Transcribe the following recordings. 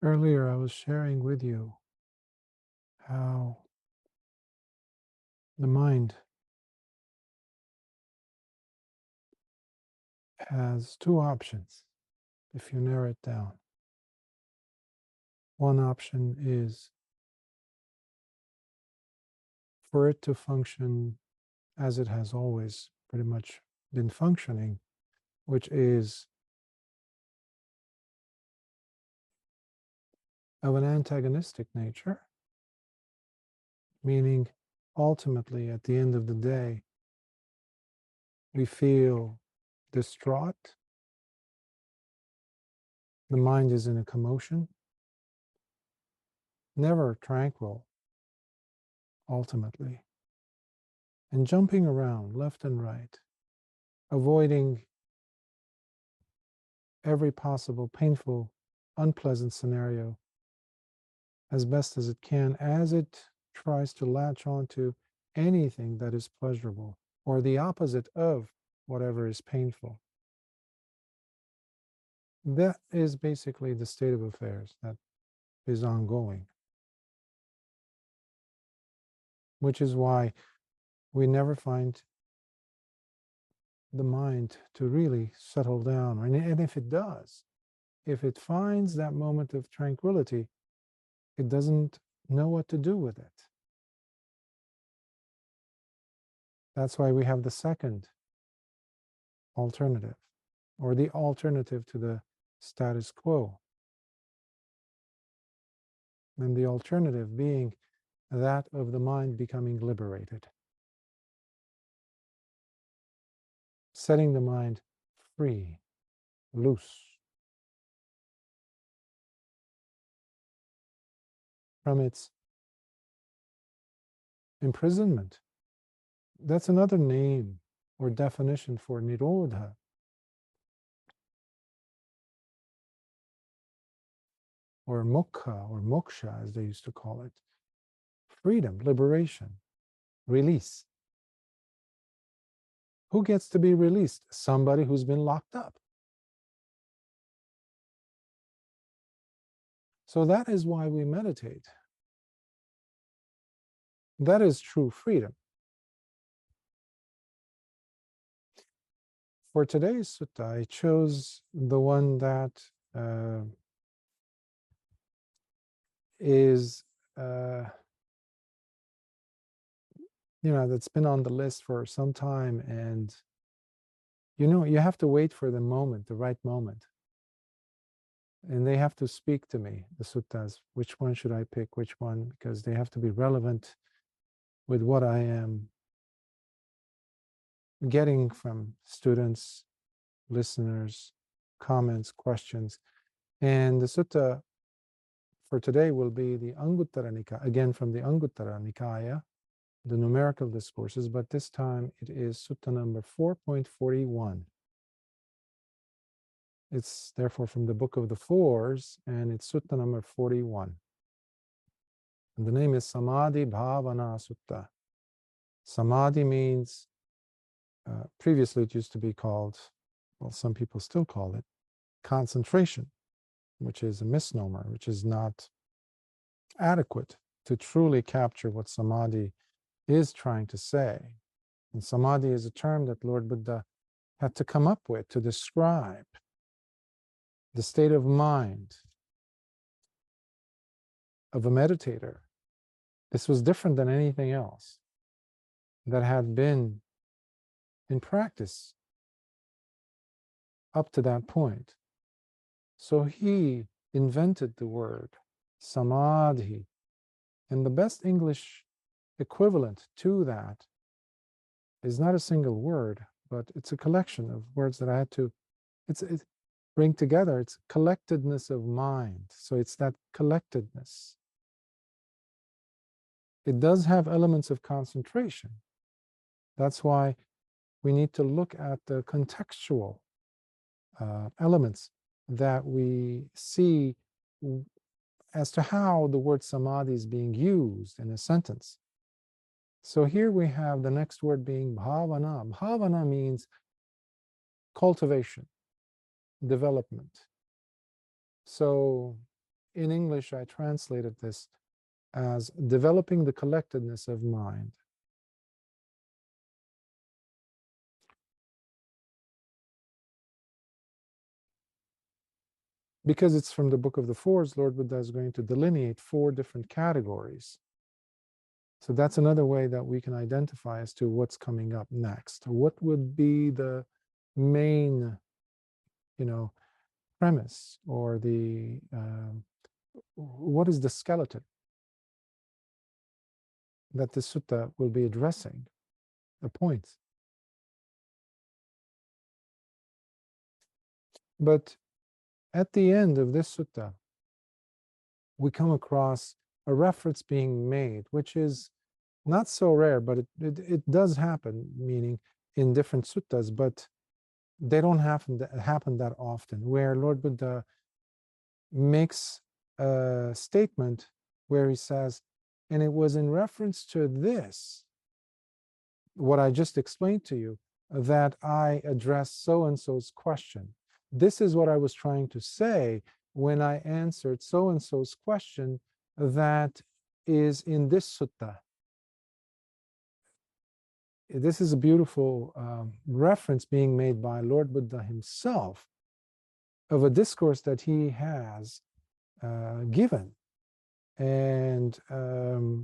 Earlier, I was sharing with you how the mind has two options if you narrow it down. One option is for it to function as it has always pretty much been functioning, which is of an antagonistic nature, meaning ultimately at the end of the day, we feel distraught. The mind is in a commotion, never tranquil, ultimately, and jumping around left and right, avoiding every possible painful, unpleasant scenario as best as it can, as it tries to latch onto anything that is pleasurable or the opposite of whatever is painful. That is basically the state of affairs that is ongoing, which is why we never find the mind to really settle down. And if it does, if it finds that moment of tranquility, it doesn't know what to do with it. That's why we have the second alternative, or the alternative to the status quo. And the alternative being that of the mind becoming liberated, setting the mind free, loose from its imprisonment. That's another name or definition for nirodha. Or mokkha, or moksha, as they used to call it. Freedom, liberation, release. Who gets to be released? Somebody who's been locked up. So that is why we meditate. That is true freedom. For today's sutta, I chose the one that is, that's been on the list for some time, and you have to wait for the moment, the right moment. And they have to speak to me, the suttas. Which one should I pick? Which one? Because they have to be relevant with what I am getting from students, listeners, comments, questions. And the sutta for today will be the Anguttara Nikāya, again from the Anguttara Nikāya, the numerical discourses, but this time it is sutta number 4.41. It's therefore from the Book of the Fours, and it's sutta number 41. And the name is Samādhi Bhāvana Sutta. Samadhi means, previously it used to be called, well, some people still call it, concentration, which is a misnomer, which is not adequate to truly capture what Samadhi is trying to say. And Samadhi is a term that Lord Buddha had to come up with to describe the state of mind of a meditator. This was different than anything else that had been in practice up to that point. So he invented the word Samadhi, and the best English equivalent to that is not a single word, but it's a collection of words that I had to bring together. It's collectedness of mind. So it's that collectedness. It does have elements of concentration. That's why we need to look at the contextual elements that we see as to how the word samadhi is being used in a sentence. So here we have the next word being bhavana. Bhavana means cultivation, development. So in English, I translated this as developing the collectedness of mind. Because it's from the Book of the Fours, Lord Buddha is going to delineate 4 different categories. So that's another way that we can identify as to what's coming up next. What would be the main, premise, or the what is the skeleton that the sutta will be addressing, the points. But at the end of this sutta, we come across a reference being made, which is not so rare, but it does happen, meaning in different suttas, but they don't happen that often, where Lord Buddha makes a statement where he says, and it was in reference to this, what I just explained to you, that I addressed so-and-so's question. This is what I was trying to say when I answered so-and-so's question that is in this sutta. This is a beautiful reference being made by Lord Buddha himself of a discourse that he has given. And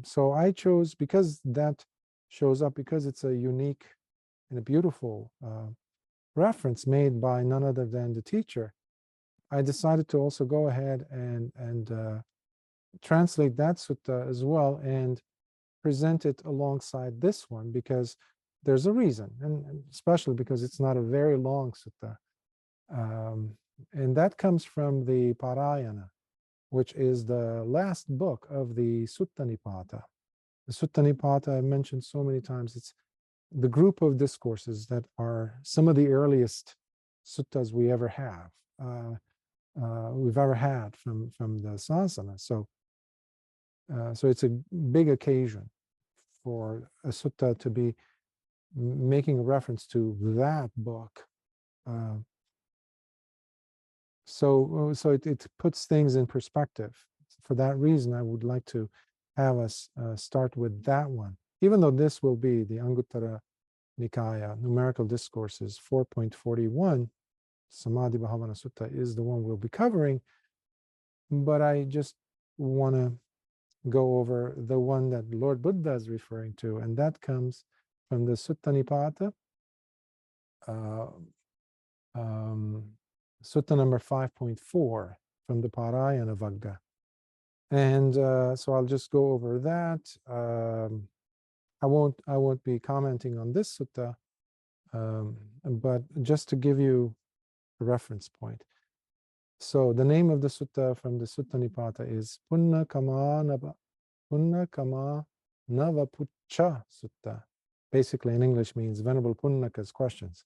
so I chose, because that shows up, because it's a unique and a beautiful reference made by none other than the teacher, I decided to also go ahead and translate that sutta as well and present it alongside this one, because there's a reason, and especially because it's not a very long sutta. And that comes from the Parayana, which is the last book of the Sutta Nipata. The Sutta Nipata, I mentioned so many times, it's the group of discourses that are some of the earliest suttas we've ever had from the sasana. So it's a big occasion for a sutta to be making a reference to that book. So it puts things in perspective. For that reason, I would like to have us start with that one, even though this will be the Anguttara Nikāya, Numerical Discourses 4.41, Samādhi Bhāvana Sutta is the one we'll be covering, but I just want to go over the one that Lord Buddha is referring to, and that comes from the Sutta Nipata, Sutta number 5.4 from the Parayana Vagga. And so I'll just go over that. I won't be commenting on this sutta, but just to give you a reference point. So the name of the sutta from the Sutta Nipata is Punna Kama Navapuccha Sutta. Basically in English means Venerable Punnaka's questions.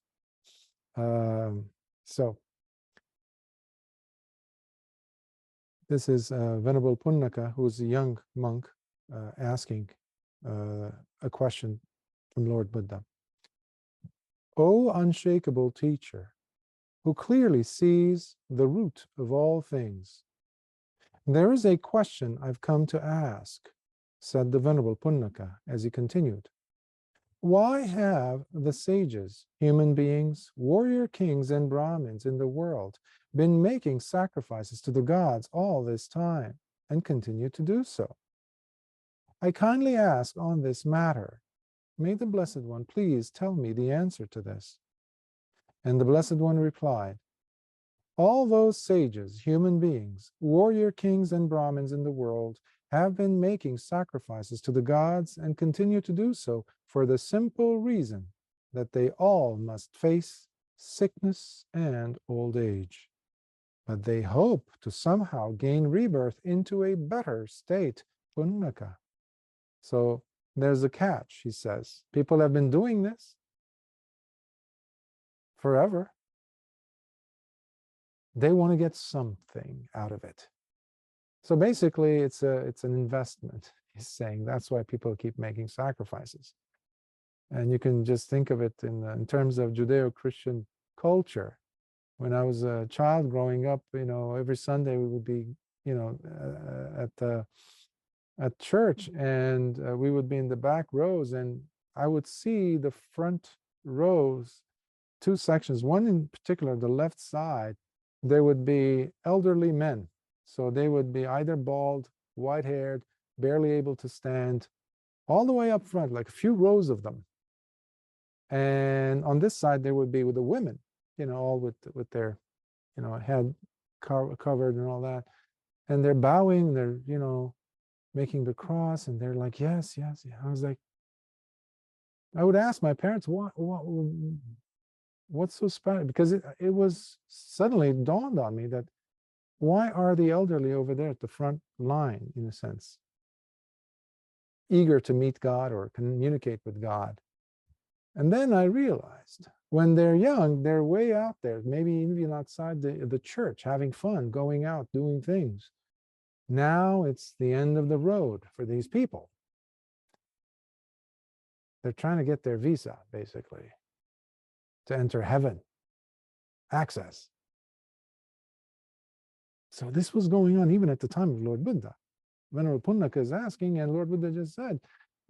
So this is Venerable Punnaka, who's a young monk, asking a question from Lord Buddha. O unshakable teacher, who clearly sees the root of all things, there is a question I've come to ask, said the Venerable Punnaka as he continued. Why have the sages, human beings, warrior kings, and Brahmins in the world been making sacrifices to the gods all this time and continue to do so? I kindly ask on this matter, may the Blessed One please tell me the answer to this. And the Blessed One replied, all those sages, human beings, warrior kings, and Brahmins in the world have been making sacrifices to the gods and continue to do so for the simple reason that they all must face sickness and old age. But they hope to somehow gain rebirth into a better state, Punnaka. So there's a catch, he says. People have been doing this forever. They want to get something out of it. So basically, it's an investment, he's saying. That's why people keep making sacrifices. And you can just think of it in terms of Judeo-Christian culture. When I was a child growing up, every Sunday we would be at church, and we would be in the back rows, and I would see the front rows, two sections. One in particular, the left side, there would be elderly men. So they would be either bald, white-haired, barely able to stand, all the way up front, like a few rows of them. And on this side, there would be with the women, all with their, head covered and all that. And they're bowing, they're, making the cross, and they're like, yes, yes, yeah. I was like, I would ask my parents, what's so special? Because it was suddenly dawned on me that why are the elderly over there at the front line, in a sense, eager to meet God or communicate with God? And then I realized when they're young, they're way out there, maybe even outside the church, having fun, going out, doing things. Now it's the end of the road for these people. They're trying to get their visa, basically, to enter heaven, access. So this was going on even at the time of Lord Buddha. Venerable Punnaka is asking, and Lord Buddha just said,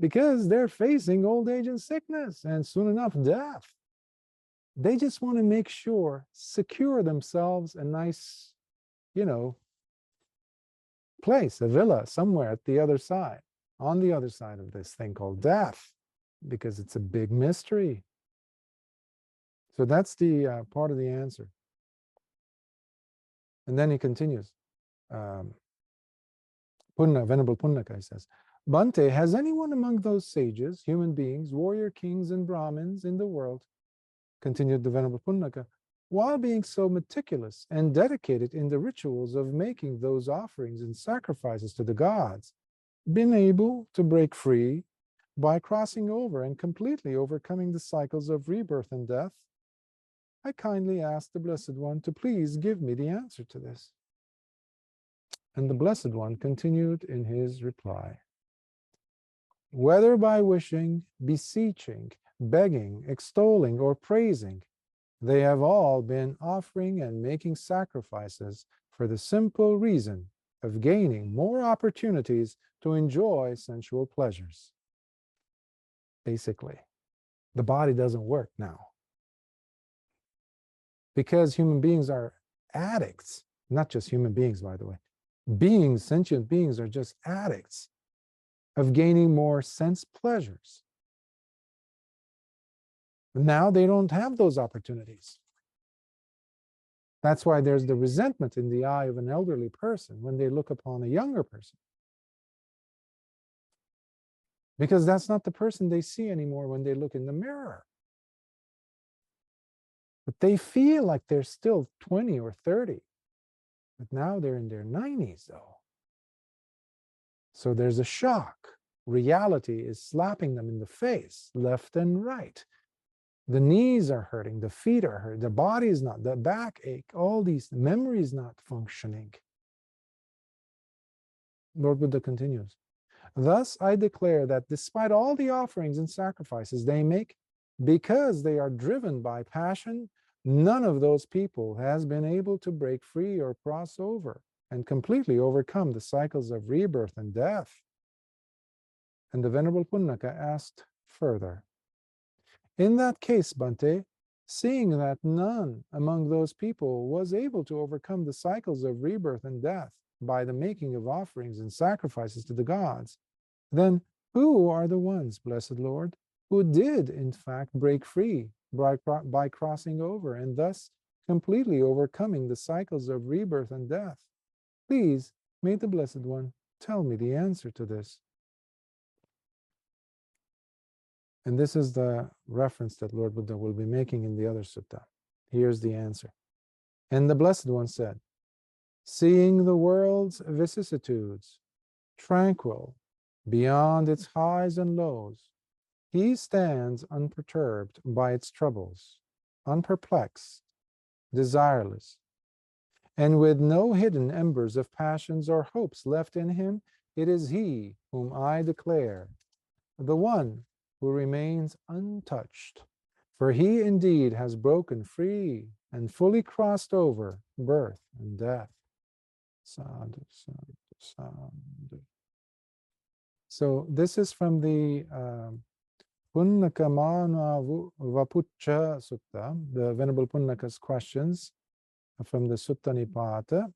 because they're facing old age and sickness, and soon enough, death. They just want to make sure, secure themselves a nice, place, a villa somewhere at the other side, on the other side of this thing called death, because it's a big mystery. So that's the part of the answer. And then he continues. Venerable Punnaka says, Bhante, has anyone among those sages, human beings, warrior kings and Brahmins in the world, continued the Venerable Punnaka, while being so meticulous and dedicated in the rituals of making those offerings and sacrifices to the gods, been able to break free by crossing over and completely overcoming the cycles of rebirth and death? I kindly ask the Blessed One to please give me the answer to this. And the Blessed One continued in his reply. Whether by wishing, beseeching, begging, extolling, or praising, they have all been offering and making sacrifices for the simple reason of gaining more opportunities to enjoy sensual pleasures. Basically, the body doesn't work now. Because human beings are addicts, not just human beings, by the way. Beings, sentient beings, are just addicts of gaining more sense pleasures. Now they don't have those opportunities. That's why there's the resentment in the eye of an elderly person when they look upon a younger person. Because that's not the person they see anymore when they look in the mirror. But they feel like they're still 20 or 30. But now they're in their 90s, though. So there's a shock. Reality is slapping them in the face, left and right. The knees are hurting, the feet are hurting, the body is not, the backache, all these, the memory is not functioning. Lord Buddha continues. Thus I declare that despite all the offerings and sacrifices they make, because they are driven by passion, none of those people has been able to break free or cross over and completely overcome the cycles of rebirth and death. And the Venerable Punnaka asked further, in that case, Bhante, seeing that none among those people was able to overcome the cycles of rebirth and death by the making of offerings and sacrifices to the gods, then who are the ones, Blessed Lord, who did in fact break free by crossing over and thus completely overcoming the cycles of rebirth and death? Please, may the Blessed One tell me the answer to this. And this is the reference that Lord Buddha will be making in the other sutta. Here's the answer. And the Blessed One said, seeing the world's vicissitudes, tranquil, beyond its highs and lows, he stands unperturbed by its troubles, unperplexed, desireless, and with no hidden embers of passions or hopes left in him. It is he whom I declare, the one who remains untouched, for he indeed has broken free and fully crossed over birth and death. Sadhu, sadhu, sadhu. So this is from the Punnakamana Vapucha Sutta, the Venerable Punnaka's questions from the Sutta Nipata.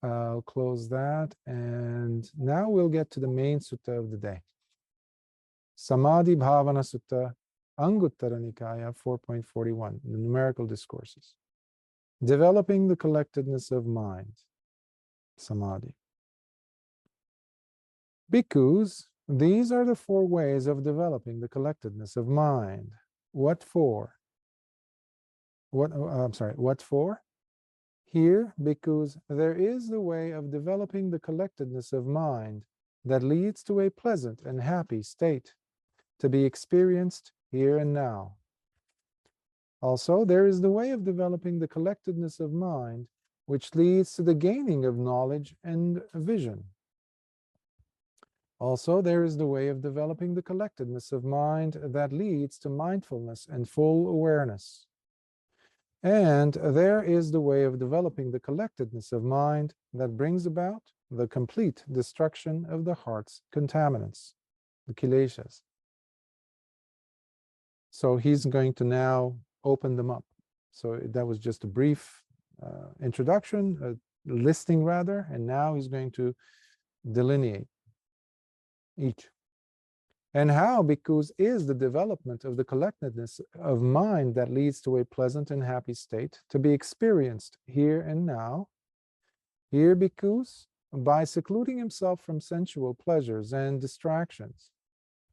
I'll close that, and now we'll get to the main sutta of the day. Samādhi Bhāvana Sutta, Anguttara Nikāya 4.41, the numerical discourses. Developing the collectedness of mind, Samadhi. Bhikkhus, these are the 4 ways of developing the collectedness of mind. What for? What for? Here, bhikkhus, there is the way of developing the collectedness of mind that leads to a pleasant and happy state, to be experienced here and now. Also, there is the way of developing the collectedness of mind, which leads to the gaining of knowledge and vision. Also, there is the way of developing the collectedness of mind that leads to mindfulness and full awareness. And there is the way of developing the collectedness of mind that brings about the complete destruction of the heart's contaminants, the kileshas. So he's going to now open them up. So that was just a brief introduction, listing rather, and now he's going to delineate each. And how, bhikkhus, is the development of the collectedness of mind that leads to a pleasant and happy state to be experienced here and now? Here, bhikkhus, by secluding himself from sensual pleasures and distractions,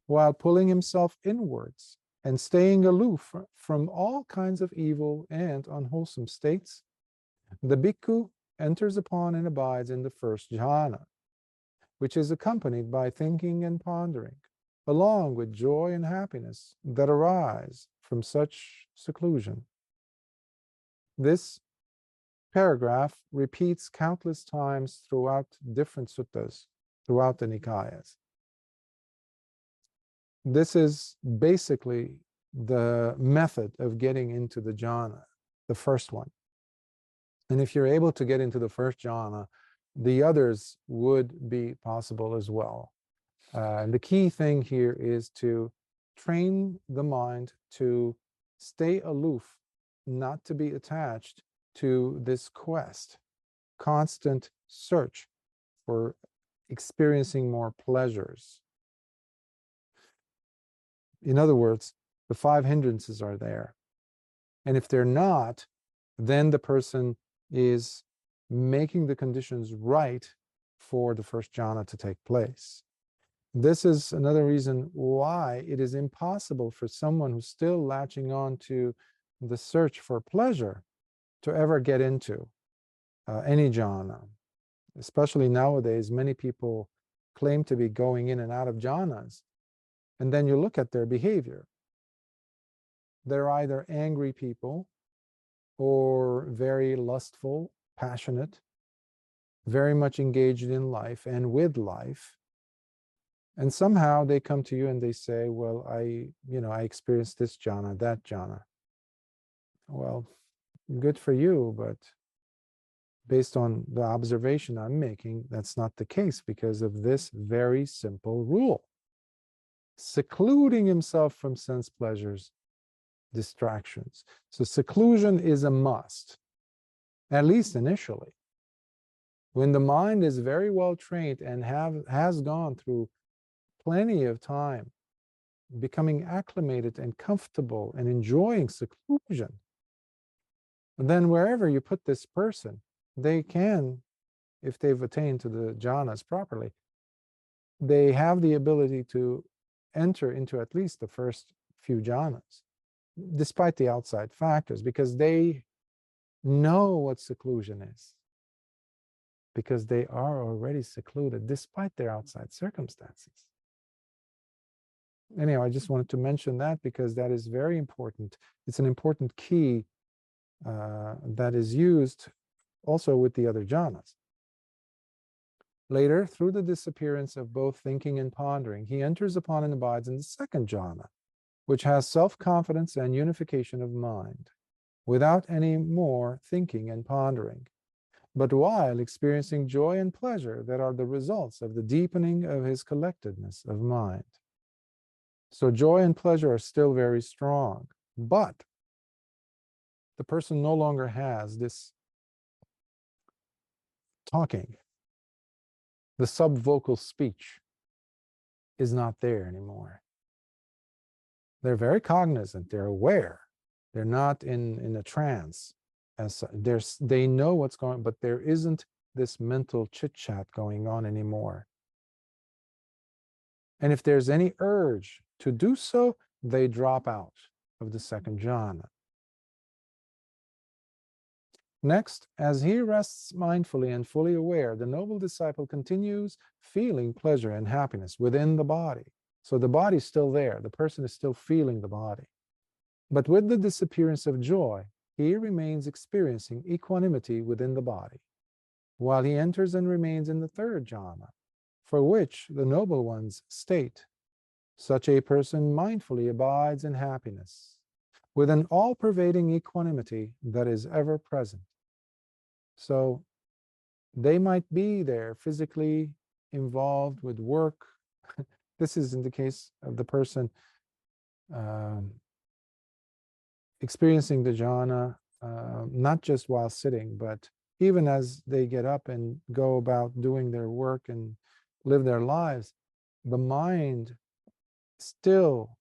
while pulling himself inwards and staying aloof from all kinds of evil and unwholesome states, the bhikkhu enters upon and abides in the first jhāna, which is accompanied by thinking and pondering, along with joy and happiness that arise from such seclusion. This paragraph repeats countless times throughout different suttas, throughout the Nikāyas. This is basically the method of getting into the jhana, the first one. And if you're able to get into the first jhana, the others would be possible as well. And the key thing here is to train the mind to stay aloof, not to be attached to this quest, constant search for experiencing more pleasures. In other words, the 5 hindrances are there. And if they're not, then the person is making the conditions right for the first jhana to take place. This is another reason why it is impossible for someone who's still latching on to the search for pleasure to ever get into any jhana. Especially nowadays, many people claim to be going in and out of jhanas, and then you look at their behavior. They're either angry people or very lustful, passionate, very much engaged in life and with life. And somehow they come to you and they say, well, I experienced this jhana, that jhana. Well, good for you, but based on the observation I'm making, that's not the case because of this very simple rule. Secluding himself from sense pleasures, distractions. So seclusion is a must, at least initially. When the mind is very well trained and has gone through plenty of time becoming acclimated and comfortable and enjoying seclusion, then wherever you put this person, they can, if they've attained to the jhanas properly, they have the ability to enter into at least the first few jhanas, despite the outside factors, because they know what seclusion is, because they are already secluded despite their outside circumstances. Anyhow, I just wanted to mention that because that is very important. It's an important key that is used also with the other jhanas. Later, through the disappearance of both thinking and pondering, he enters upon and abides in the second jhana, which has self-confidence and unification of mind, without any more thinking and pondering. but while experiencing joy and pleasure that are the results of the deepening of his collectedness of mind. So joy and pleasure are still very strong, but the person no longer has this talking. The subvocal speech is not there anymore. They're very cognizant, they're aware. They're not in a trance. They know what's going on, but there isn't this mental chit-chat going on anymore. And if there's any urge to do so, they drop out of the second jhana. Next, as he rests mindfully and fully aware, the noble disciple continues feeling pleasure and happiness within the body. So the body's still there, the person is still feeling the body. But with the disappearance of joy, he remains experiencing equanimity within the body, while he enters and remains in the third jhana, for which the noble ones state, such a person mindfully abides in happiness, with an all-pervading equanimity that is ever present. So they might be there physically involved with work. This is in the case of the person experiencing the jhana, not just while sitting, but even as they get up and go about doing their work and live their lives, the mind still,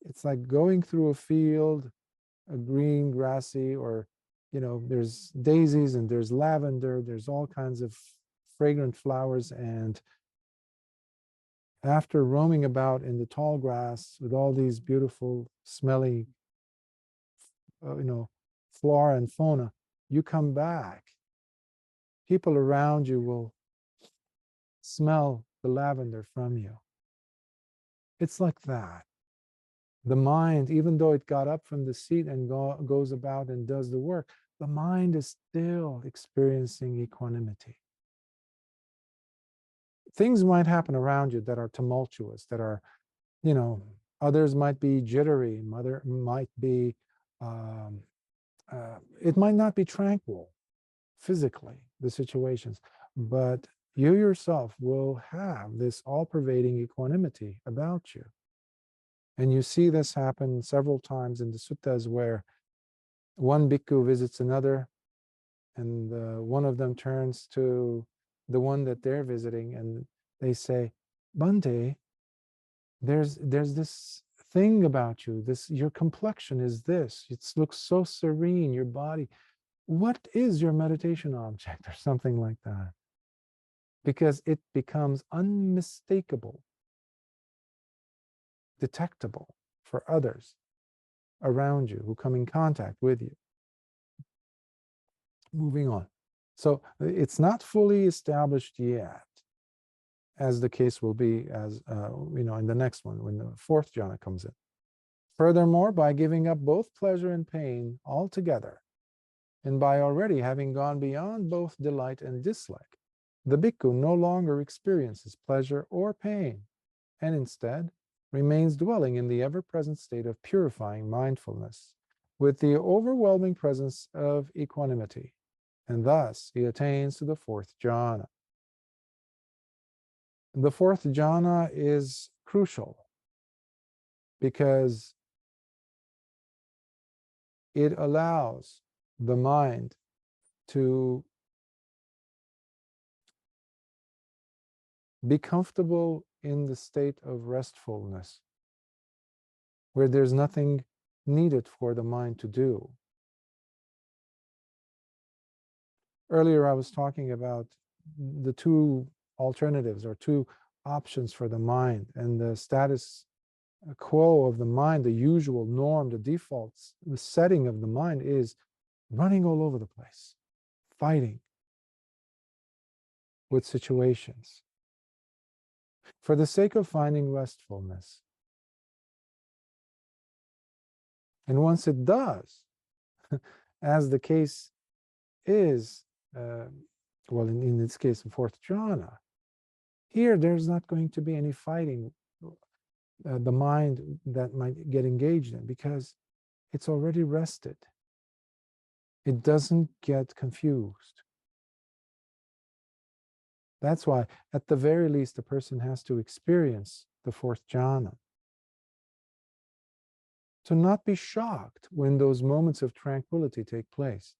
it's like going through a field, a green, grassy, or, there's daisies and there's lavender, there's all kinds of fragrant flowers. And after roaming about in the tall grass with all these beautiful, smelly, flora and fauna, you come back. People around you will smell the lavender from you. It's like that. The mind, even though it got up from the seat and goes about and does the work, the mind is still experiencing equanimity. Things might happen around you that are tumultuous, that are, others might be jittery, might be, it might not be tranquil physically, the situations, but you yourself will have this all-pervading equanimity about you. And you see this happen several times in the suttas, where one bhikkhu visits another, and one of them turns to the one that they're visiting, and they say, Bhante, there's this thing about you, your complexion is this, it looks so serene, your body. What is your meditation object, or something like that? Because it becomes unmistakable, detectable for others around you who come in contact with you. Moving on. So it's not fully established yet, as the case will be as in the next one, when the fourth jhana comes in. Furthermore, by giving up both pleasure and pain altogether, and by already having gone beyond both delight and dislike, the bhikkhu no longer experiences pleasure or pain, and instead remains dwelling in the ever-present state of purifying mindfulness, with the overwhelming presence of equanimity, and thus he attains to the fourth jhana. The fourth jhana is crucial because it allows the mind to be comfortable in the state of restfulness, where there's nothing needed for the mind to do. Earlier, I was talking about the two alternatives, or two options for the mind, and the status quo of the mind, the usual norm, the defaults, the setting of the mind is running all over the place, fighting with situations for the sake of finding restfulness. And once it does, as the case is, in this case, the fourth jhana, here there's not going to be any fighting the mind that might get engaged in, because it's already rested. It doesn't get confused. That's why, at the very least, a person has to experience the fourth jhana, to not be shocked when those moments of tranquility take place.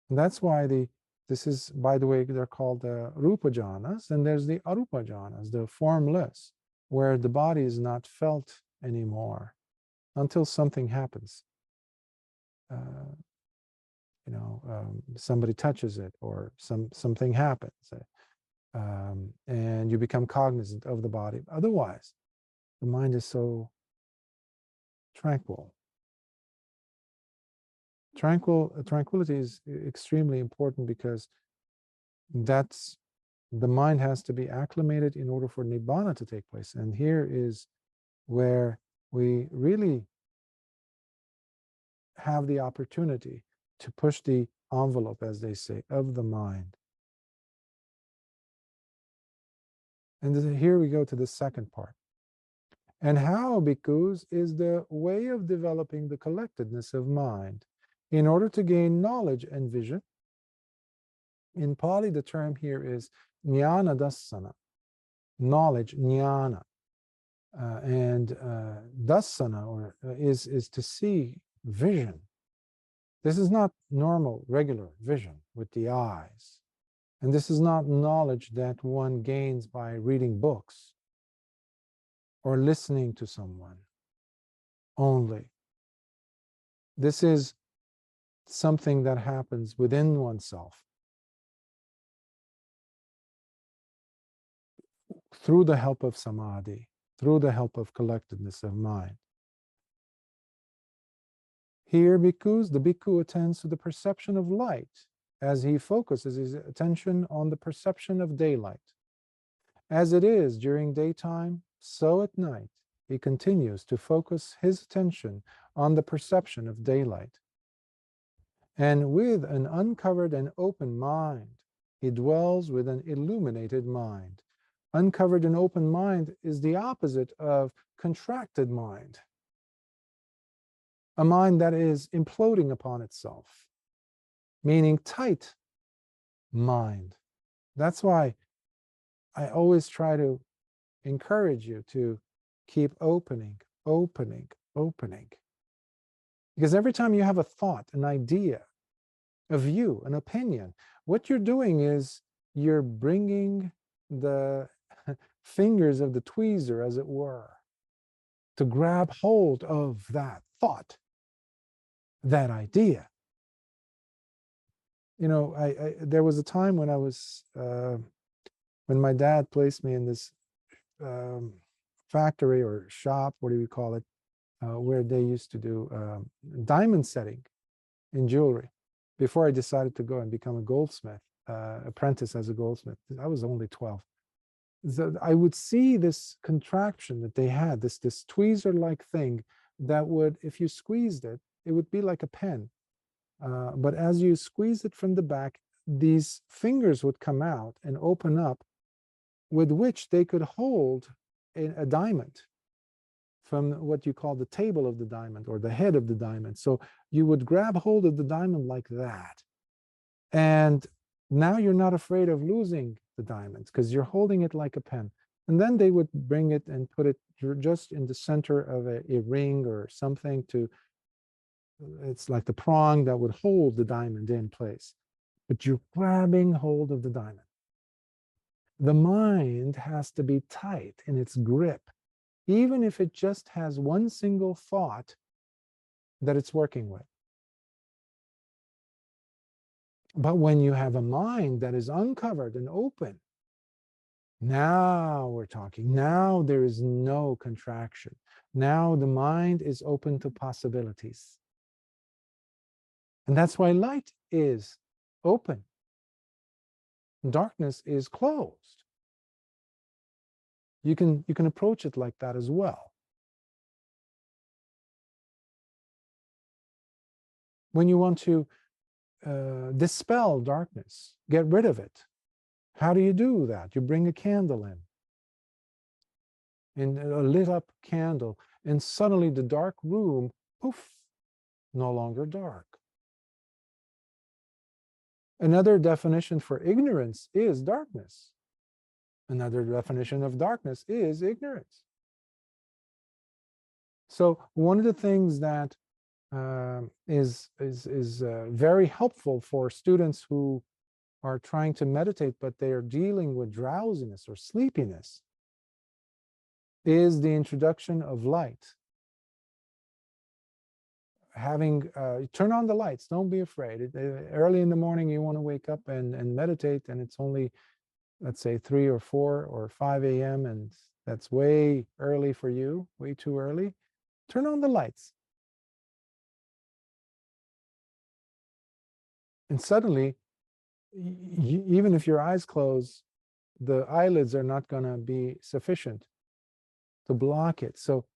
And that's why this is, by the way, they're called the rupa jhanas, and there's the arupa jhanas, the formless, where the body is not felt anymore until something happens. Somebody touches it, or something happens, and you become cognizant of the body. Otherwise, the mind is so tranquil. Tranquility is extremely important, because that's, the mind has to be acclimated in order for nibbana to take place. And here is where we really have the opportunity to push the envelope, as they say, of the mind. And here we go to the second part. And how, bhikkhus, is the way of developing the collectedness of mind in order to gain knowledge and vision. In Pali, the term here is jnana dassana, knowledge, jnana. And dassana is to see, vision. This is not normal, regular vision with the eyes. And this is not knowledge that one gains by reading books or listening to someone only. This is something that happens within oneself through the help of samadhi, through the help of collectedness of mind. Here, bhikkhus, the bhikkhu attends to the perception of light as he focuses his attention on the perception of daylight. As it is during daytime, so at night he continues to focus his attention on the perception of daylight. And with an uncovered and open mind, he dwells with an illuminated mind. Uncovered and open mind is the opposite of contracted mind, a mind that is imploding upon itself, meaning tight mind. That's why I always try to encourage you to keep opening. Because every time you have a thought, an idea, a view, an opinion, what you're doing is you're bringing the fingers of the tweezer, as it were, to grab hold of that thought, that idea. There was a time when I was, when my dad placed me in this factory or shop, what do you call it, where they used to do diamond setting in jewelry. Before I decided to go and become a goldsmith, apprentice as a goldsmith, I was only 12. So I would see this contraction that they had, this tweezer-like thing that would, if you squeezed it, it would be like a pen. But as you squeeze it from the back, these fingers would come out and open up, with which they could hold a diamond from what you call the table of the diamond, or the head of the diamond. So you would grab hold of the diamond like that. And now you're not afraid of losing the diamonds, because you're holding it like a pen. And then they would bring it and put it just in the center of a ring or something it's like the prong that would hold the diamond in place. But you're grabbing hold of the diamond. The mind has to be tight in its grip, even if it just has one single thought that it's working with. But when you have a mind that is uncovered and open, now we're talking. Now there is no contraction. Now the mind is open to possibilities. And that's why light is open. Darkness is closed. You can approach it like that as well. When you want to dispel darkness, get rid of it, how do you do that? You bring a candle in a lit up candle, and suddenly the dark room, poof, no longer dark. Another definition for ignorance is darkness. Another definition of darkness is ignorance. So one of the things that is very helpful for students who are trying to meditate, but they are dealing with drowsiness or sleepiness, is the introduction of light. Turn on the lights, don't be afraid. Early in the morning, you want to wake up and meditate, and it's only, let's say, 3 or 4 or 5 a.m., and that's way early for you, way too early. Turn on the lights. And suddenly, even if your eyes close, the eyelids are not going to be sufficient to block it. So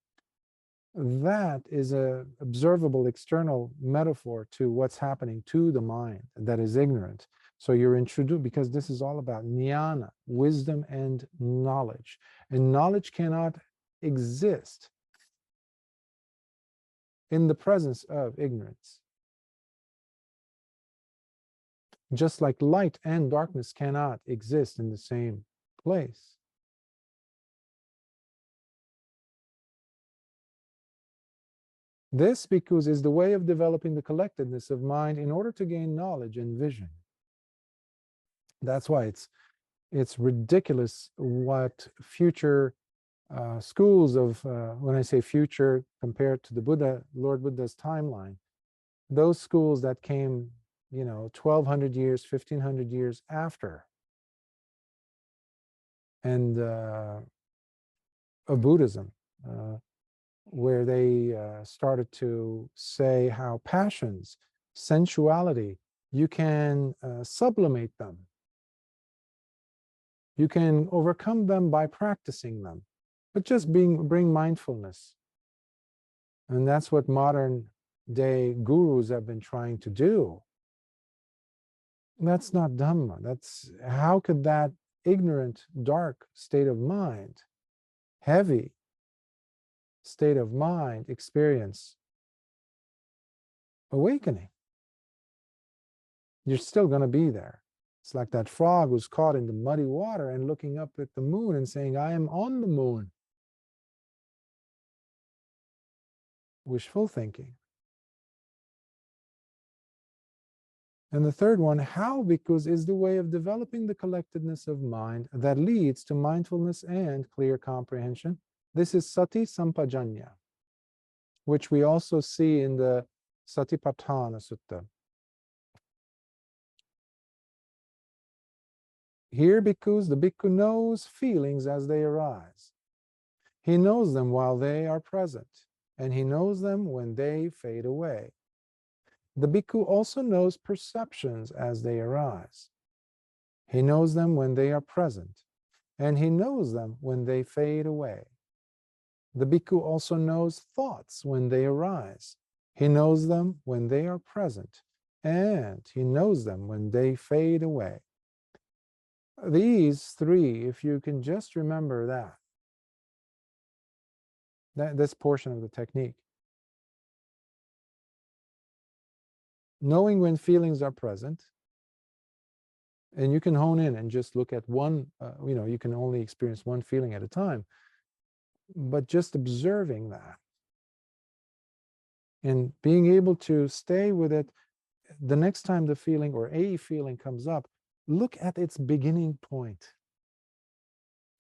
that is an observable external metaphor to what's happening to the mind that is ignorant. So you're introduced, because this is all about jnana, wisdom and knowledge. And knowledge cannot exist in the presence of ignorance. Just like light and darkness cannot exist in the same place. This, because is the way of developing the collectedness of mind in order to gain knowledge and vision. That's why it's ridiculous what future schools of, when I say future, compared to the Lord Buddha's timeline, those schools that came, 1,200 years, 1,500 years after, and of Buddhism, where they started to say how passions, sensuality, you can sublimate them. You can overcome them by practicing them, but just bring mindfulness. And that's what modern day gurus have been trying to do. That's not Dhamma. How could that ignorant, dark state of mind, heavy state of mind, experience awakening? You're still going to be there. It's like that frog who's caught in the muddy water and looking up at the moon and saying, I am on the moon. Wishful thinking. And the third one, how, because is the way of developing the collectedness of mind that leads to mindfulness and clear comprehension. This is sati sampajanya, which we also see in the Satipatthana Sutta. Here, because the bhikkhu knows feelings as they arise. He knows them while they are present, and he knows them when they fade away. The bhikkhu also knows perceptions as they arise. He knows them when they are present, and he knows them when they fade away. The bhikkhu also knows thoughts when they arise. He knows them when they are present, and he knows them when they fade away. These three, if you can just remember this portion of the technique. Knowing when feelings are present, and you can hone in and just look at one, you can only experience one feeling at a time, but just observing that and being able to stay with it. The next time the feeling or a feeling comes up, look at its beginning point,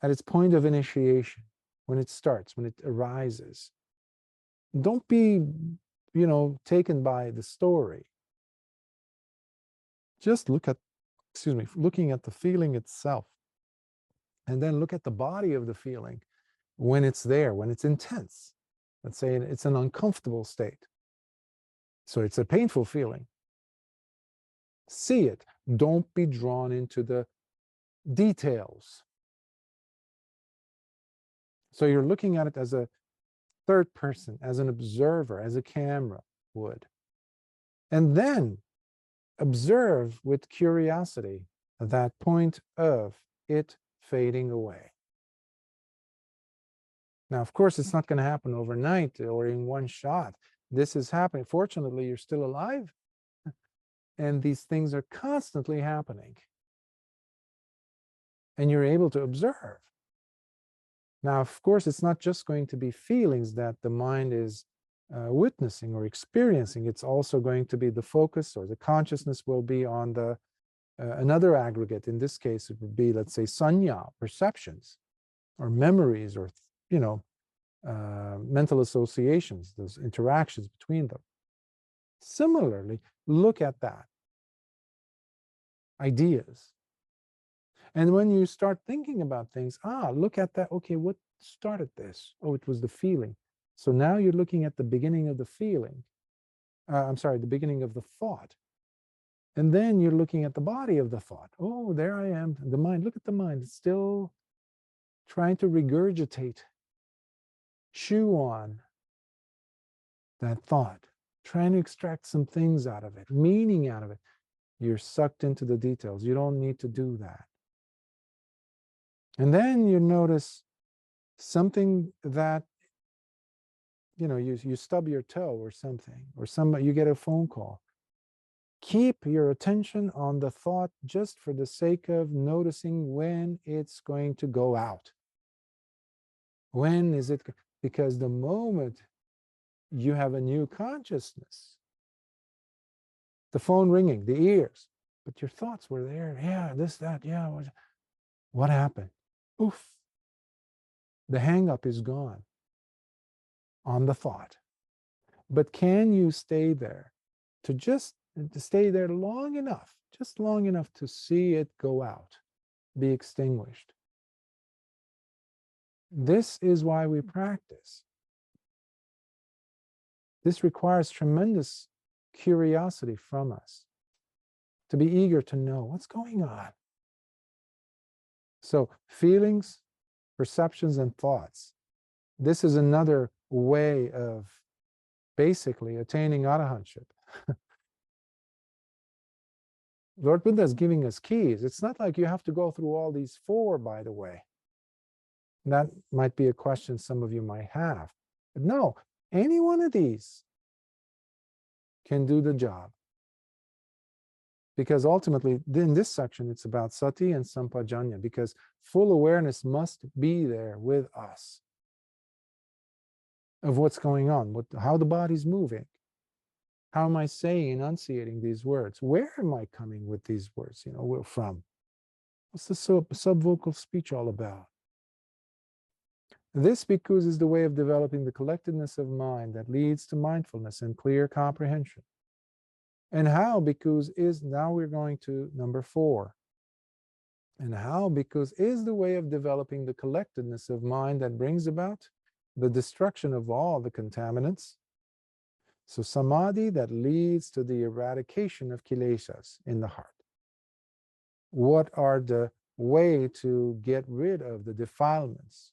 at its point of initiation, when it starts, when it arises. Don't be, taken by the story. Just looking at the feeling itself, and then look at the body of the feeling when it's there, when it's intense. Let's say it's an uncomfortable state. So it's a painful feeling. See it. Don't be drawn into the details. So you're looking at it as a third person, as an observer, as a camera would. And then observe with curiosity that point of it fading away. Now, of course, it's not going to happen overnight or in one shot. This is happening. Fortunately, you're still alive. And these things are constantly happening. And you're able to observe. Now, of course, it's not just going to be feelings that the mind is witnessing or experiencing. It's also going to be the focus, or the consciousness will be on the another aggregate. In this case, it would be, let's say, sanya, perceptions, or memories, or mental associations, those interactions between them. Similarly, look at that. Ideas. And when you start thinking about things, look at that. Okay, what started this? Oh, it was the feeling. So now you're looking at the beginning of the feeling. I'm sorry, the beginning of the thought. And then you're looking at the body of the thought. Oh, there I am. The mind, look at the mind. It's still trying to regurgitate, chew on that thought, trying to extract some things out of it, meaning out of it. You're sucked into the details. You don't need to do that. And then you notice something that, you stub your toe or something, or somebody, you get a phone call. Keep your attention on the thought just for the sake of noticing when it's going to go out. When is it? Because the moment you have a new consciousness, the phone ringing, the ears, but your thoughts were there. Yeah, this, that, yeah. What happened? Oof. The hang-up is gone on the thought. But can you stay there to stay there long enough, just long enough to see it go out, be extinguished? This is why we practice. This requires tremendous curiosity from us, to be eager to know what's going on. So feelings, perceptions, and thoughts. This is another way of basically attaining arahantship. Lord Buddha is giving us keys. It's not like you have to go through all these 4, by the way. That might be a question some of you might have. But no, any one of these can do the job. Because ultimately, in this section, it's about sati and sampajanya, because full awareness must be there with us of what's going on, how the body's moving. How am I saying, enunciating these words? Where am I coming with these words, from? What's the subvocal speech all about? This, bhikkhus, is the way of developing the collectedness of mind that leads to mindfulness and clear comprehension. And how, bhikkhus, is, now we're going to number 4. And how, bhikkhus, is the way of developing the collectedness of mind that brings about the destruction of all the contaminants. So samadhi that leads to the eradication of kilesas in the heart. What are the way to get rid of the defilements?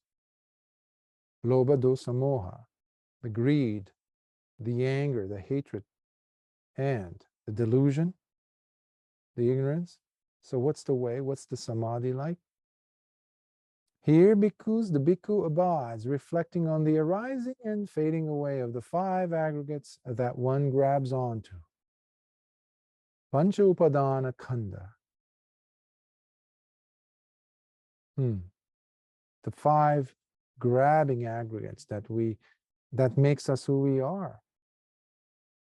Lobha, dosa, moha, the greed, the anger, the hatred, and the delusion, the ignorance. So what's the way? What's the samadhi like? Here, bhikkhus, the bhikkhu abides, reflecting on the arising and fading away of the 5 aggregates that one grabs onto. Pancha upadana khanda. The 5 grabbing aggregates that makes us who we are.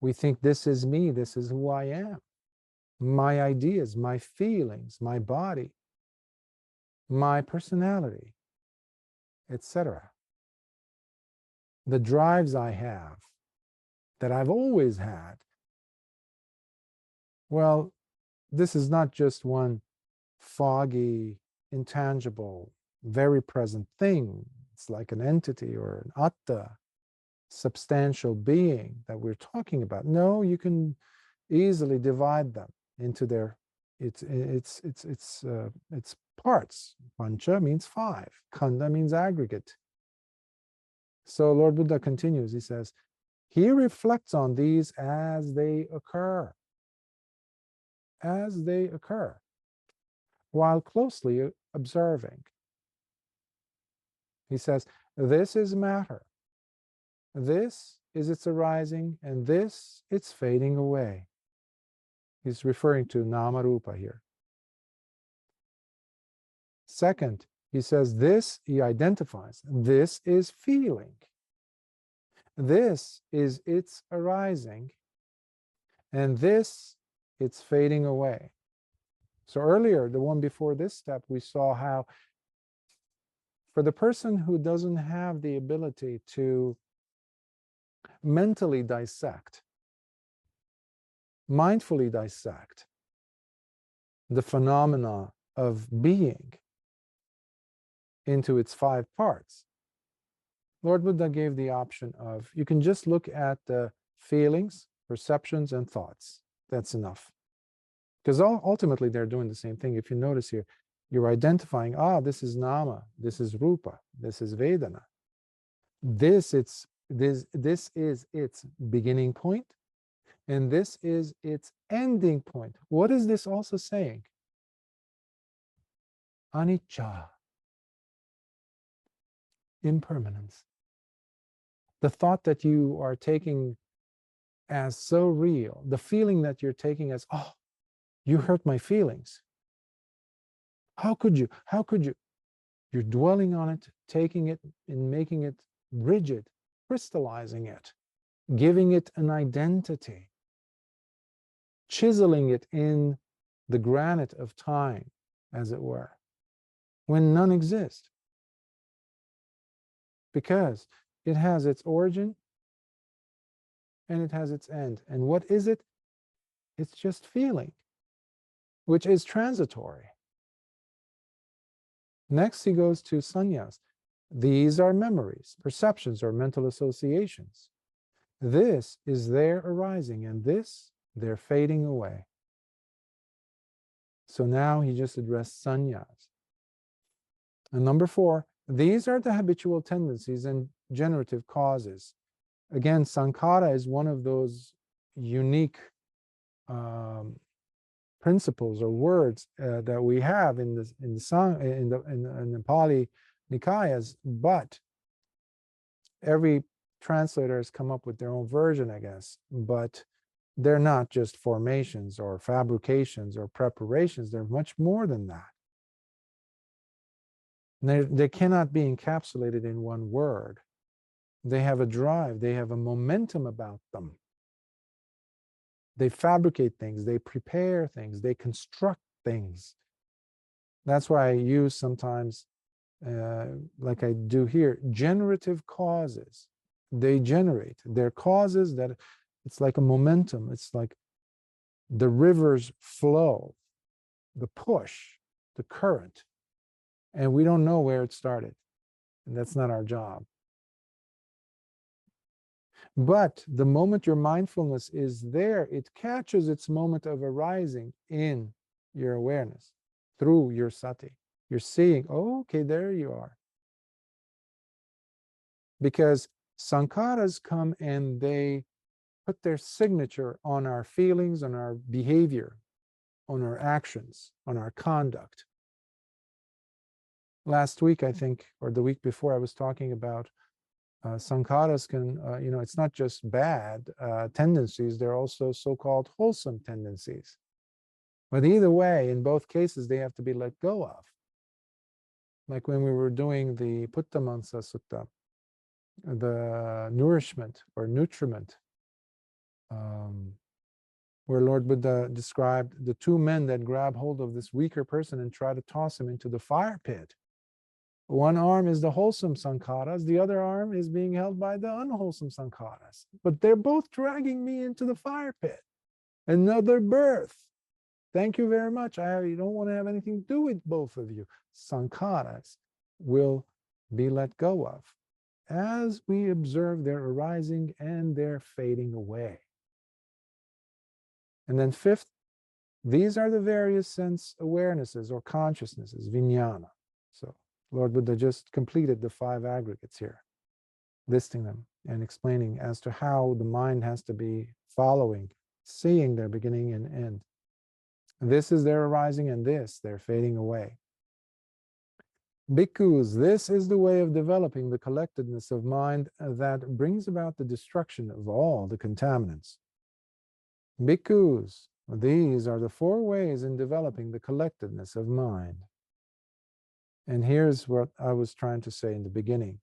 We think this is me, this is who I am. My ideas, my feelings, my body, my personality, etc. The drives I have, that I've always had. Well, this is not just one foggy, intangible, very present thing. It's like an entity or an atta, substantial being that we're talking about. No, you can easily divide them into its parts. Pancha means 5. Khanda means aggregate. So Lord Buddha continues. He says, he reflects on these as they occur. As they occur, while closely observing. He says, this is matter. This is its arising, and this its fading away. He's referring to nama rupa here. Second, he says this, he identifies, this is feeling. This is its arising, and this, it's fading away. So earlier, the one before this step, we saw how for the person who doesn't have the ability to mentally dissect, mindfully dissect the phenomena of being into its 5 parts, Lord Buddha gave the option of, you can just look at the feelings, perceptions, and thoughts. That's enough. Because ultimately they're doing the same thing. If you notice here, you're identifying, this is nama, this is rupa, this is vedana. This is its beginning point, and this is its ending point. What is this also saying? Anicca, impermanence. The thought that you are taking as so real, the feeling that you're taking as, you hurt my feelings. How could you? How could you? You're dwelling on it, taking it and making it rigid, crystallizing it, giving it an identity, chiseling it in the granite of time, as it were, when none exist. Because it has its origin and it has its end. And what is it? It's just feeling, which is transitory. Next, he goes to sannyas. These are memories, perceptions, or mental associations. This is their arising, and this, their fading away. So now he just addressed sannyas. And number 4, these are the habitual tendencies and generative causes. Again, sankhara is one of those unique principles or words that we have in the Pali Nikāyas, but every translator has come up with their own version, I guess. But they're not just formations or fabrications or preparations. They're much more than that. They cannot be encapsulated in one word. They have a drive. They have a momentum about them. They fabricate things. They prepare things. They construct things. That's why I use sometimes, like I do here, generative causes. They generate. They're causes that it's like a momentum. It's like the river's flow, the push, the current. And we don't know where it started. And that's not our job. But the moment your mindfulness is there, it catches its moment of arising in your awareness through your sati. You're seeing, okay, there you are. Because sankharas come and they put their signature on our feelings, on our behavior, on our actions, on our conduct. Last week, I think, or the week before, I was talking about sankharas can, it's not just bad tendencies, they're also so-called wholesome tendencies. But either way, in both cases, they have to be let go of. Like when we were doing the Puttamansa Sutta, the nourishment or nutriment, where Lord Buddha described the 2 men that grab hold of this weaker person and try to toss him into the fire pit. One arm is the wholesome sankharas, the other arm is being held by the unwholesome sankharas. But they're both dragging me into the fire pit. Another birth. Thank you very much. I don't want to have anything to do with both of you. Sankharas will be let go of as we observe their arising and their fading away. And then 5th, these are the various sense awarenesses or consciousnesses, vijnana. So Lord Buddha just completed the 5 aggregates here, listing them and explaining as to how the mind has to be following, seeing their beginning and end. This is their arising, and this, their fading away. Bhikkhus, this is the way of developing the collectedness of mind that brings about the destruction of all the contaminants. Bhikkhus, These are the 4 ways in developing the collectedness of mind. And here's what I was trying to say in the beginning.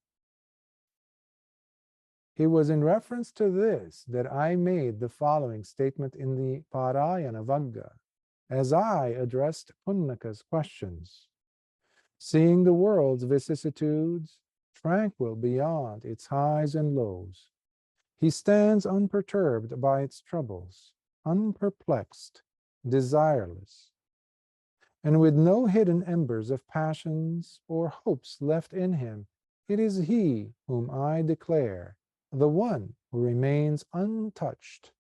It was in reference to this that I made the following statement in the Parayana Vagga, as I addressed Punnaka's questions. Seeing the world's vicissitudes, tranquil beyond its highs and lows, he stands unperturbed by its troubles, unperplexed, desireless, and with no hidden embers of passions or hopes left in him. It is he whom I declare the one who remains untouched,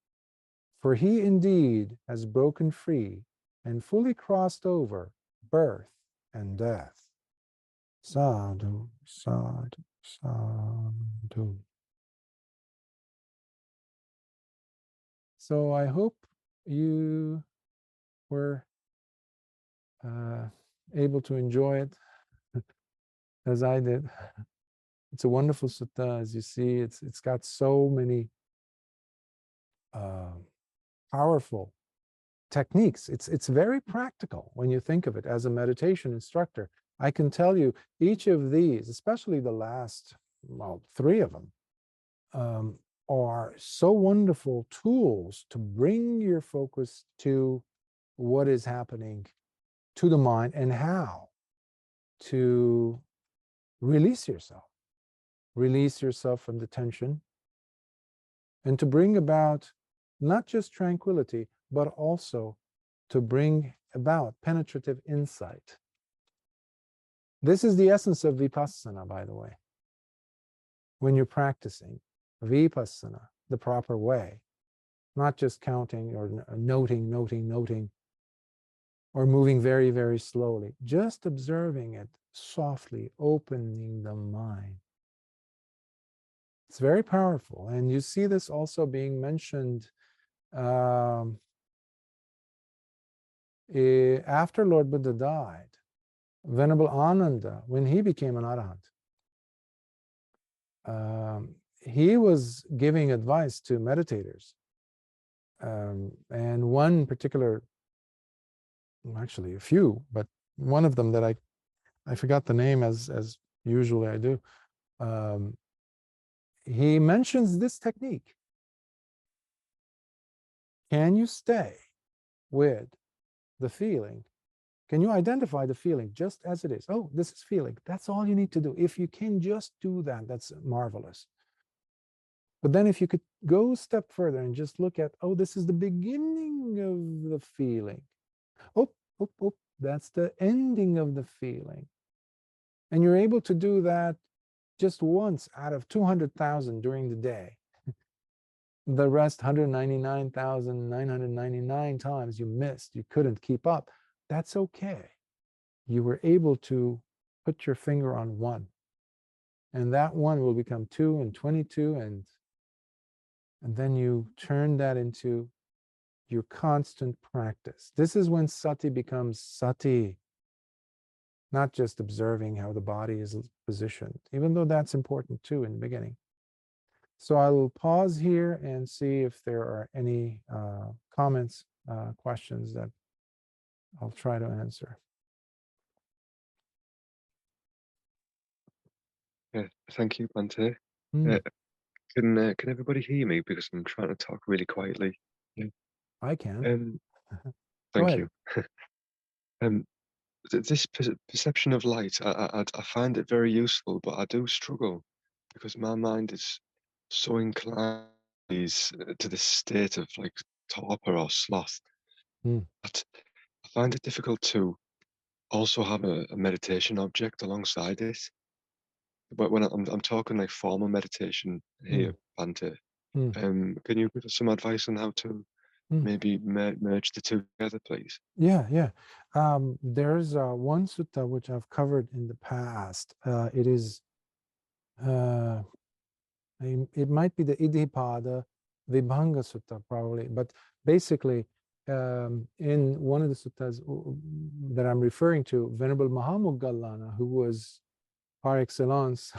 for he indeed has broken free and fully crossed over birth and death. Sadhu, sadhu, sadhu. So I hope you were able to enjoy it as I did. It's a wonderful sutta, as you see. It's got so many powerful techniques. It's very practical when you think of it as a meditation instructor. I can tell you each of these, especially the last, well, 3 of them, are so wonderful tools to bring your focus to what is happening to the mind and how to release yourself from the tension, and to bring about not just tranquility, but also to bring about penetrative insight. This is the essence of vipassana, by the way. When you're practicing vipassana the proper way, not just counting or noting, or moving very, very slowly, just observing it softly, opening the mind. It's very powerful. And you see this also being mentioned after Lord Buddha died. Venerable Ananda, when he became an arahant, he was giving advice to meditators. And one particular, actually a few, but one of them that I forgot the name, as usually I do, he mentions this technique. Can you stay with the feeling? Can you identify the feeling just as it is? Oh, this is feeling. That's all you need to do. If you can just do that, that's marvelous. But then if you could go a step further and just look at, oh, this is the beginning of the feeling. Oh, that's the ending of the feeling. And you're able to do that just once out of 200,000 during the day. The rest, 199,999 times you missed, you couldn't keep up. That's okay. You were able to put your finger on one. And that one will become 2 and 22, and then you turn that into your constant practice. This is when sati becomes sati, not just observing how the body is positioned, even though that's important too in the beginning. So I will pause here and see if there are any comments, questions that I'll try to answer. Yeah, thank you, Bante. Can everybody hear me? Because I'm trying to talk really quietly. Yeah. I can. Thank you. This perception of light, I find it very useful, but I do struggle because my mind is so inclined to this state of like torpor or sloth. But I find it difficult to also have a meditation object alongside it. But when I'm talking like formal meditation here, Bante, can you give us some advice on how to maybe merge the two together, please? Yeah. There's one sutta which I've covered in the past. It is, it might be the Iddhipada Vibhanga Sutta, probably, but basically, in one of the suttas that I'm referring to, Venerable Mahamoggallana, who was par excellence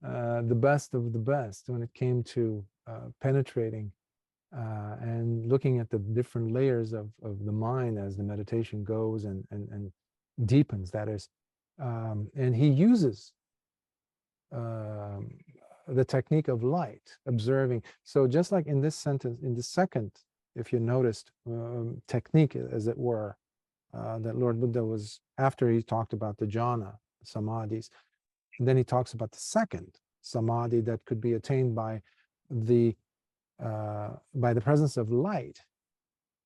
the best of the best when it came to penetrating and looking at the different layers of the mind as the meditation goes and deepens, that is. And he uses the technique of light, observing. So just like in this sentence, in the second, if you noticed, technique, as it were, that Lord Buddha was, after he talked about the jhana, samadhis, and then he talks about the second samadhi that could be attained by the presence of light.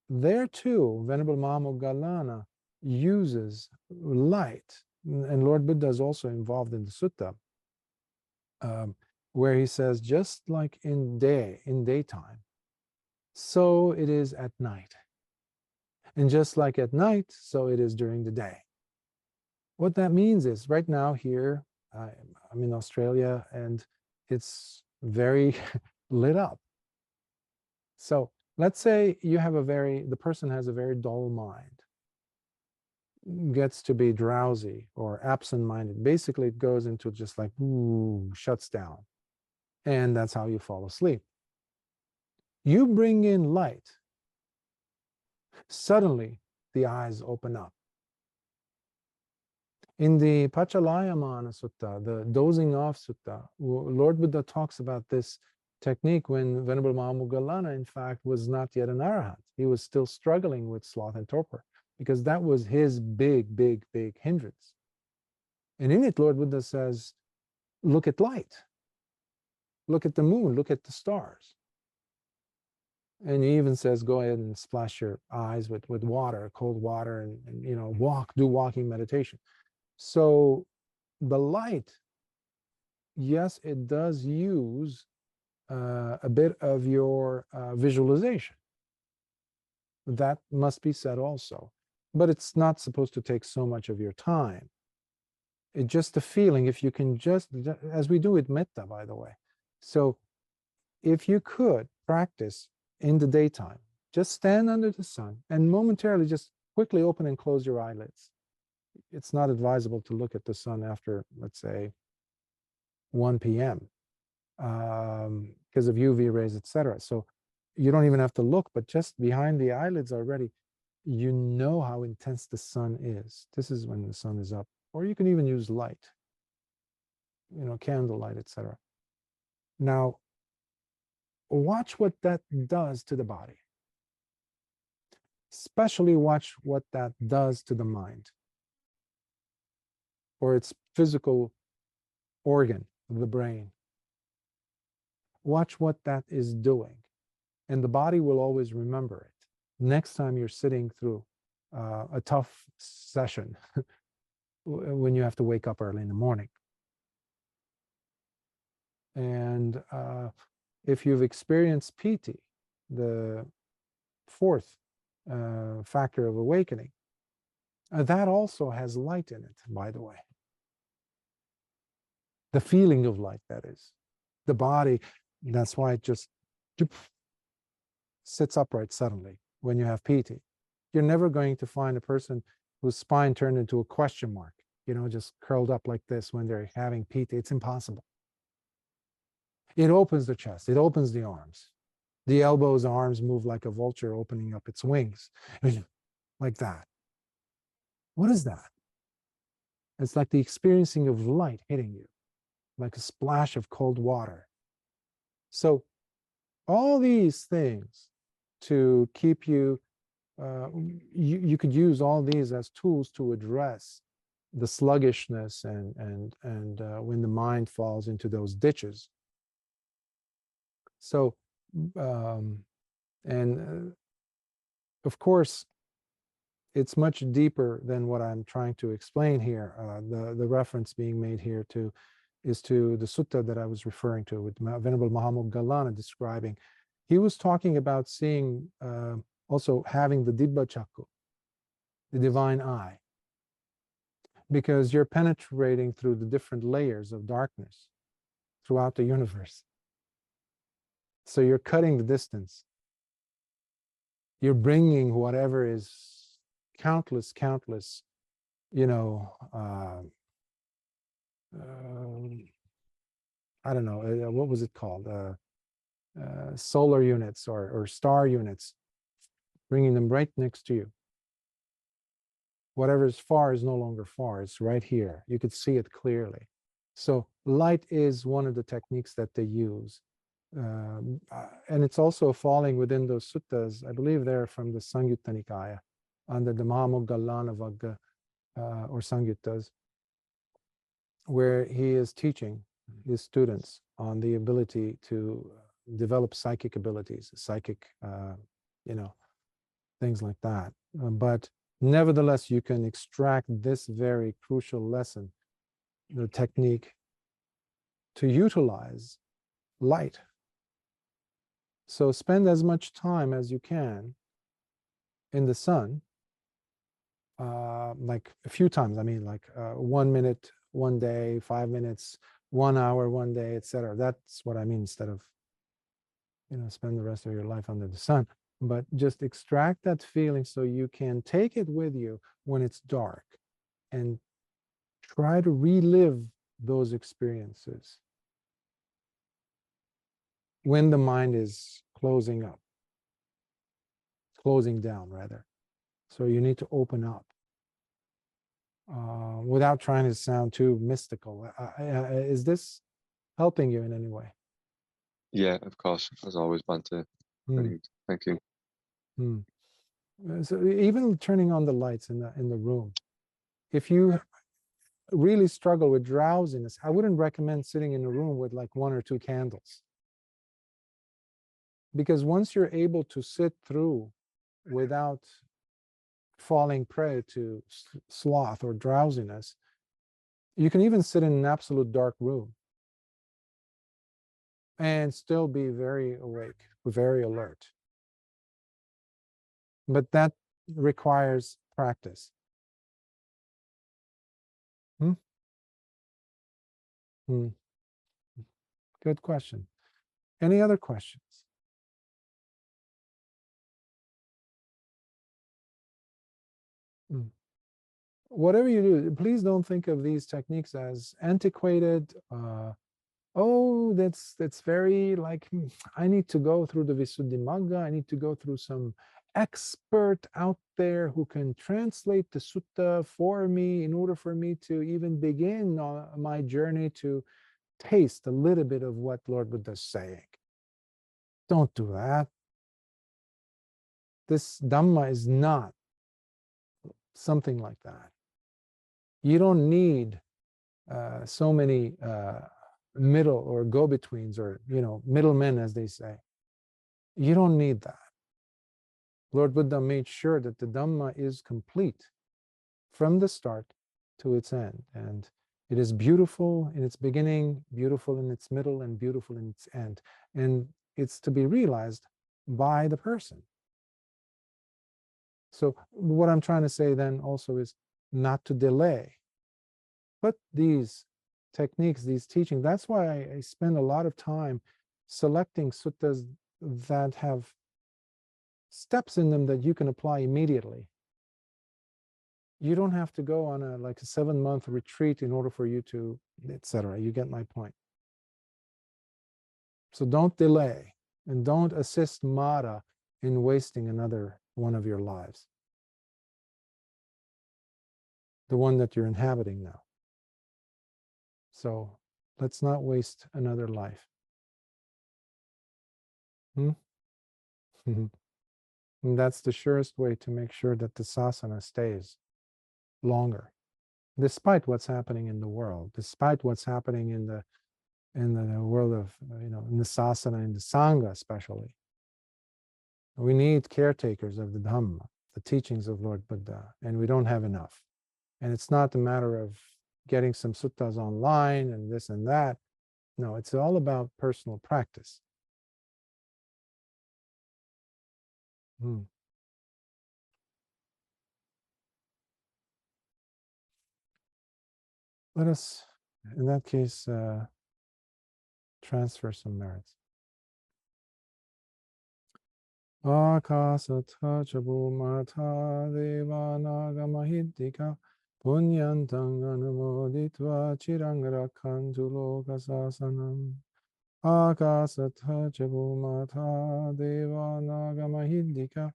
There too, Venerable Mahamoggallana uses light, and Lord Buddha is also involved in the sutta, where he says, just like in daytime, so it is at night. And just like at night, so it is during the day. What that means is, right now here, I'm in Australia, and it's very lit up. So let's say you have the person has a very dull mind, gets to be drowsy or absent-minded. Basically, it goes into just like, ooh, shuts down. And that's how you fall asleep. You bring in light, suddenly the eyes open up. In the Pachalayamana Sutta, the dozing off Sutta, Lord Buddha talks about this technique when Venerable Mahamoggallana, in fact, was not yet an arahant. He was still struggling with sloth and torpor, because that was his big hindrance. And in it, Lord Buddha says, look at light, look at the moon, look at the stars. And he even says, go ahead and splash your eyes with water, cold water, and do walking meditation. So the light, yes, it does use a bit of your visualization. That must be said also. But it's not supposed to take so much of your time. It's just a feeling, if you can just, as we do with metta, by the way. So if you could practice in the daytime, just stand under the sun and momentarily just quickly open and close your eyelids. It's not advisable to look at the sun after, let's say, 1 p.m. Because of UV rays, etc. So you don't even have to look, but just behind the eyelids already, you know how intense the sun is. This is when the sun is up. Or you can even use light, candlelight, etc. Now, watch what that does to the body. Especially watch what that does to the mind, or its physical organ of the brain. Watch what that is doing, and the body will always remember it. Next time you're sitting through a tough session, when you have to wake up early in the morning. And if you've experienced piti, the fourth factor of awakening, that also has light in it, by the way. The feeling of light, that is. The body, that's why it just sits upright suddenly when you have piti. You're never going to find a person whose spine turned into a question mark, just curled up like this when they're having piti. It's impossible. It opens the chest, it opens the arms. The elbows, arms move like a vulture opening up its wings, like that. What is that? It's like the experiencing of light hitting you, like a splash of cold water. So all these things to keep you, you could use all these as tools to address the sluggishness and when the mind falls into those ditches. So, of course, it's much deeper than what I'm trying to explain here. The reference being made here is to the sutta that I was referring to, with Venerable Mahamoggallana describing. He was talking about seeing, also having the Dibba Chakku, the divine eye, because you're penetrating through the different layers of darkness throughout the universe. So you're cutting the distance. You're bringing whatever is countless, I don't know, what was it called? solar units or star units, bringing them right next to you. Whatever is far is no longer far. It's right here. You could see it clearly. So light is one of the techniques that they use. And it's also falling within those suttas. I believe they're from the Samyutta Nikāya, under the Mahamoggallana Vagga or Samyuttas, where he is teaching his students on the ability to develop psychic abilities, psychic, things like that. But nevertheless, you can extract this very crucial lesson, the technique to utilize light. So spend as much time as you can in the sun, like a few times. I mean, like 1 minute, 1 day, 5 minutes, 1 hour, 1 day, etc. That's what I mean, instead of, spend the rest of your life under the sun. But just extract that feeling so you can take it with you when it's dark and try to relive those experiences when the mind is closing down rather. So you need to open up without trying to sound too mystical. Is this helping you in any way? Yeah, of course, as always, Bhante. Thank you. So even turning on the lights in the room, if you really struggle with drowsiness, I wouldn't recommend sitting in a room with like 1 or 2 candles. Because once you're able to sit through without falling prey to sloth or drowsiness, you can even sit in an absolute dark room and still be very awake, very alert. But that requires practice. Good question. Any other questions? Whatever you do, please don't think of these techniques as antiquated. Oh, that's very like, I need to go through the Visuddhimagga. I need to go through some expert out there who can translate the sutta for me in order for me to even begin my journey to taste a little bit of what Lord Buddha is saying. Don't do that. This Dhamma is not something like that. You don't need so many middle or go-betweens or, middlemen, as they say. You don't need that. Lord Buddha made sure that the Dhamma is complete from the start to its end. And it is beautiful in its beginning, beautiful in its middle, and beautiful in its end. And it's to be realized by the person. So what I'm trying to say then also is not to delay. But these techniques, these teachings, that's why I spend a lot of time selecting suttas that have steps in them that you can apply immediately. You don't have to go on a 7-month retreat in order for you to, etc. You get my point. So don't delay and don't assist Mara in wasting another one of your lives. The one that you're inhabiting now. So let's not waste another life. And that's the surest way to make sure that the sasana stays longer, despite what's happening in the world, despite what's happening in the world of, in the sasana, in the sangha especially. We need caretakers of the Dhamma, the teachings of Lord Buddha, and we don't have enough. And it's not a matter of getting some suttas online and this and that. No, it's all about personal practice. Let us, in that case, transfer some merits. Akasatha chabumata devanaga mahiddhika punyantang anumoditva chirang rakhantu lokasasanam. Akasatha Chabumata Deva Nagamahindika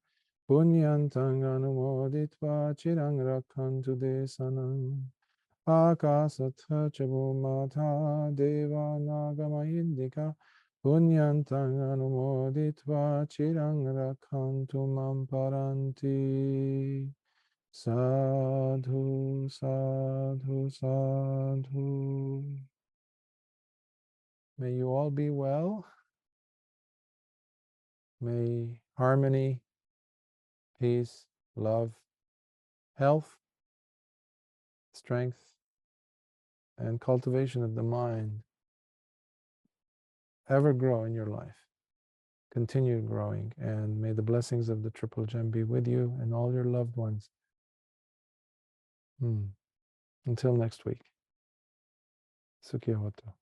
Punyantang Anumoditva Chirang Rakhantu Desanam. Akasatha Chabumata Deva Nagamahindika Punyantang Anumoditva Chirang Rakhantu Mamparanti. Sadhu, sadhu, sadhu. May you all be well. May harmony, peace, love, health, strength, and cultivation of the mind ever grow in your life. Continue growing, and may the blessings of the Triple Gem be with you and all your loved ones. Until next week. Sukhiya Hotu.